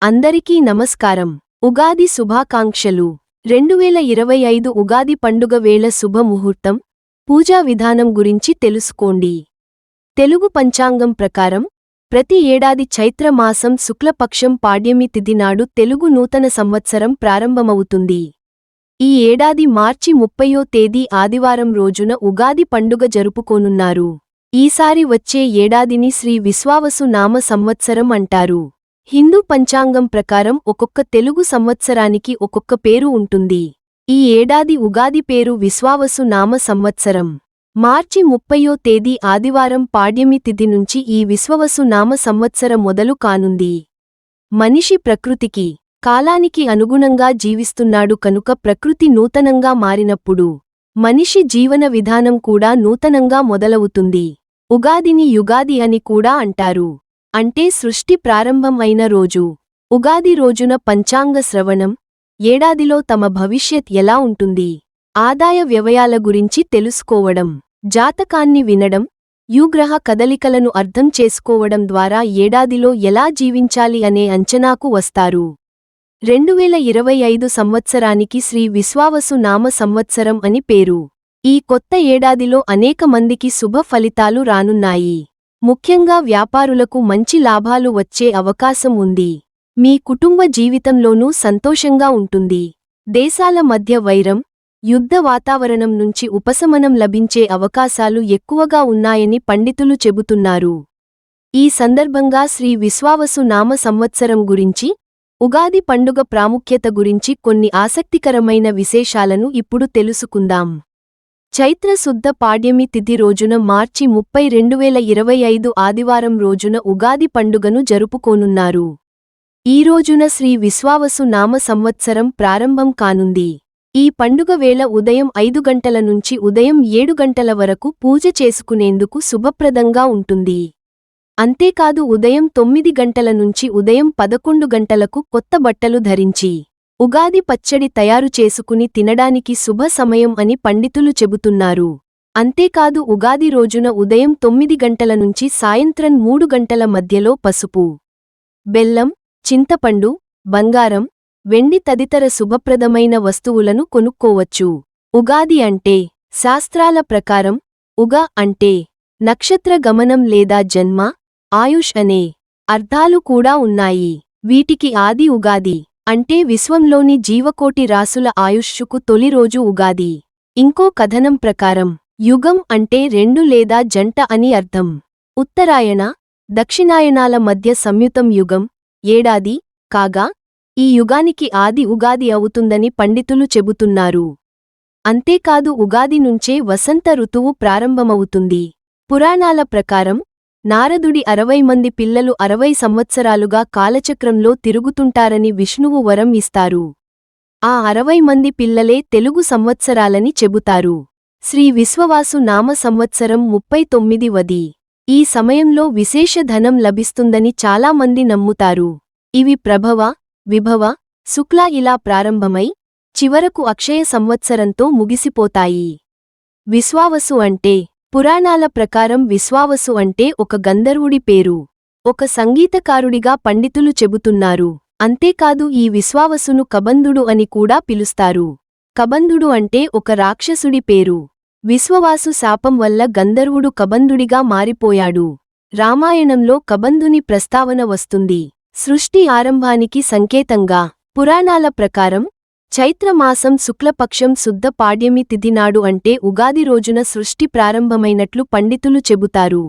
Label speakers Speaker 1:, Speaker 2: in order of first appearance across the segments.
Speaker 1: అందరికీ నమస్కారం. ఉగాది శుభాకాంక్షలు. 2025 ఉగాది పండుగ వేళ శుభముహూర్తం, పూజా విధానం గురించి తెలుసుకోండి. తెలుగు పంచాంగం ప్రకారం ప్రతి ఏడాది చైత్ర మాసం శుక్లపక్షం పాడ్యమి తిథి నాడు తెలుగు నూతన సంవత్సరం ప్రారంభమవుతుంది. ఈ ఏడాది మార్చి 30వ తేదీ ఆదివారం రోజున ఉగాది పండుగ జరుపుకోనున్నారు. ఈసారి వచ్చే ఏడాదిని శ్రీ విశ్వావసు నామ సంవత్సరం అంటారు. హిందూ పంచాంగం ప్రకారం ఒక్కొక్క తెలుగు సంవత్సరానికి ఒక్కొక్క పేరు ఉంటుంది. ఈ ఏడాది ఉగాది పేరు విశ్వావసు నామ సంవత్సరం. మార్చి 30వ తేదీ ఆదివారం పాడ్యమి తిథి నుంచి ఈ విశ్వవసు నామ సంవత్సరం మొదలు కానుంది. మనిషి ప్రకృతికి, కాలానికి అనుగుణంగా జీవిస్తున్నాడు కనుక ప్రకృతి నూతనంగా మారినప్పుడు మనిషి జీవన విధానం కూడా నూతనంగా మొదలవుతుంది. ఉగాదిని యుగాది అని కూడా అంటారు. అంటే సృష్టి ప్రారంభం అయిన రోజు. ఉగాది రోజున పంచాంగ శ్రవణం, ఏడాదిలో తమ భవిష్యత్ ఎలా ఉంటుంది, ఆదాయ వ్యవయాల గురించి తెలుసుకోవడం, జాతకాన్ని వినడం, యుగ్రహ కదలికలను అర్థం చేసుకోవడం ద్వారా ఏడాదిలో ఎలా జీవించాలి అనే అంచనాకు వస్తారు. 2025 సంవత్సరానికి శ్రీ విశ్వావసు నామ సంవత్సరం అని పేరు. ఈ కొత్త ఏడాదిలో అనేక మందికి శుభ ఫలితాలు రానున్నాయి. ముఖ్యంగా వ్యాపారులకు మంచి లాభాలు వచ్చే అవకాశం ఉంది. మీ కుటుంబ జీవితంలోనూ సంతోషంగా ఉంటుంది. దేశాల మధ్య వైరం, యుద్ధ వాతావరణం నుంచి ఉపశమనం లభించే అవకాశాలు ఎక్కువగా ఉన్నాయని పండితులు చెబుతున్నారు. ఈ సందర్భంగా శ్రీ విశ్వావసు నామ సంవత్సరం గురించి, ఉగాది పండుగ ప్రాముఖ్యత గురించి కొన్ని ఆసక్తికరమైన విశేషాలను ఇప్పుడు తెలుసుకుందాం. చైత్ర శుద్ధ పాడ్యమి తిథి రోజున మార్చి 30, 2025 ఆదివారం రోజున ఉగాది పండుగను జరుపుకోనున్నారు. ఈ రోజున శ్రీ విశ్వావసు నామ సంవత్సరం ప్రారంభం కానుంది. ఈ పండుగ వేళ ఉదయం 5 గంటల నుంచి ఉదయం 7 గంటల వరకు పూజ చేసుకునేందుకు శుభప్రదంగా ఉంటుంది. అంతేకాదు ఉదయం 9 గంటల నుంచి ఉదయం 11 గంటలకు కొత్త బట్టలు ధరించి ఉగాది పచ్చడి తయారు చేసుకుని తినడానికి శుభ సమయం అని పండితులు చెబుతున్నారు. అంతేకాదు ఉగాది రోజున ఉదయం 9 గంటల నుంచి సాయంత్రం 3 గంటల మధ్యలో పసుపు, బెల్లం, చింతపండు, బంగారం, వెండి తదితర శుభప్రదమైన వస్తువులను కొనుక్కోవచ్చు. ఉగాది అంటే శాస్త్రాల ప్రకారం ఉగా అంటే నక్షత్ర గమనం లేదా జన్మ, ఆయుష్ అనే అర్థాలు కూడా ఉన్నాయి. వీటికి ఆది ఉగాది అంటే విశ్వంలోని జీవకోటి రాసుల ఆయుష్షుకు తొలి రోజు ఉగాది. ఇంకో కథనం ప్రకారం యుగం అంటే 2 లేదా జంట అని అర్థం. ఉత్తరాయణ, దక్షిణాయనాల మధ్య సంయుతం యుగం, ఏడాది కాగా ఈ యుగానికి ఆది ఉగాది అవుతుందని పండితులు చెబుతున్నారు. అంతేకాదు ఉగాది నుంచే వసంత ఋతువు ప్రారంభమవుతుంది. పురాణాల ప్రకారం నారదుడి 60 మంది పిల్లలు 60 సంవత్సరాలుగా కాలచక్రంలో తిరుగుతుంటారని విష్ణువు వరం ఇస్తారు. ఆ 60 మంది పిల్లలే తెలుగు సంవత్సరాలని చెబుతారు. శ్రీ విశ్వవాసు నామ సంవత్సరం 39వది. ఈ సమయంలో విశేష ధనం లభిస్తుందని చాలామంది నమ్ముతారు. ఇవి ప్రభవ, విభవ, శుక్ల ఇలా ప్రారంభమై చివరకు అక్షయ సంవత్సరంతో ముగిసిపోతాయి. విశ్వావసు అంటే పురాణాల ప్రకారం విశ్వావసు అంటే ఒక గంధర్వుడి పేరు. ఒక సంగీతకారుడిగా పండితులు చెబుతున్నారు. అంతేకాదు ఈ విశ్వావసును కబంధుడు అని కూడా పిలుస్తారు. కబంధుడు అంటే ఒక రాక్షసుడి పేరు. విశ్వవాసు శాపం వల్ల గంధర్వుడు కబంధుడిగా మారిపోయాడు. రామాయణంలో కబంధుని ప్రస్తావన వస్తుంది. సృష్టి ఆరంభానికి సంకేతంగా. పురాణాల ప్రకారం చైత్రమాసం శుక్లపక్షం శుద్ధ పాడ్యమి తిథినాడు అంటే ఉగాది రోజున సృష్టి ప్రారంభమైనట్లు పండితులు చెబుతారు.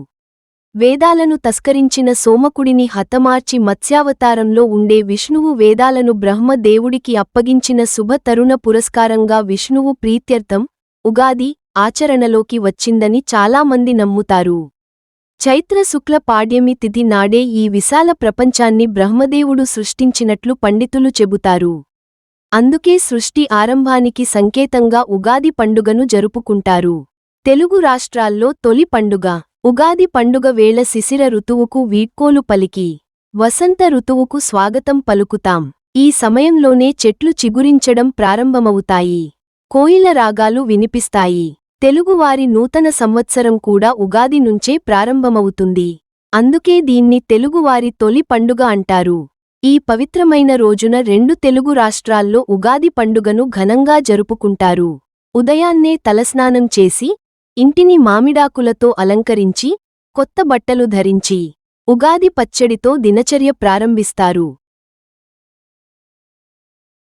Speaker 1: వేదాలను తస్కరించిన సోమకుడిని హతమార్చి మత్స్యావతారంలో ఉండే విష్ణువు వేదాలను బ్రహ్మ దేవుడికి అప్పగించిన శుభ తరుణ పురస్కారంగా విష్ణువు ప్రీత్యర్థం ఉగాది ఆచరణలోకి వచ్చిందని చాలామంది నమ్ముతారు. చైత్ర శుక్ల పాడ్యమి తిథి నాడే ఈ విశాల ప్రపంచాన్ని బ్రహ్మదేవుడు సృష్టించినట్లు పండితులు చెబుతారు. అందుకే సృష్టి ఆరంభానికి సంకేతంగా ఉగాది పండుగను జరుపుకుంటారు. తెలుగు రాష్ట్రాల్లో తొలి పండుగ ఉగాది పండుగ వేళ శిశిర ఋతువుకు వీడ్కోలు పలికి వసంత ఋతువుకు స్వాగతం పలుకుతాం. ఈ సమయంలోనే చెట్లు చిగురించడం ప్రారంభమవుతాయి. కోయిల రాగాలు వినిపిస్తాయి. తెలుగువారి నూతన సంవత్సరం కూడా ఉగాది నుంచే ప్రారంభమవుతుంది. అందుకే దీన్ని తెలుగువారి తొలి పండుగ అంటారు. ఈ పవిత్రమైన రోజున రెండు తెలుగు రాష్ట్రాల్లో ఉగాది పండుగను ఘనంగా జరుపుకుంటారు. ఉదయాన్నే తలస్నానం చేసి, ఇంటిని మామిడాకులతో అలంకరించి, కొత్త బట్టలు ధరించి, ఉగాది పచ్చడితో దినచర్య ప్రారంభిస్తారు.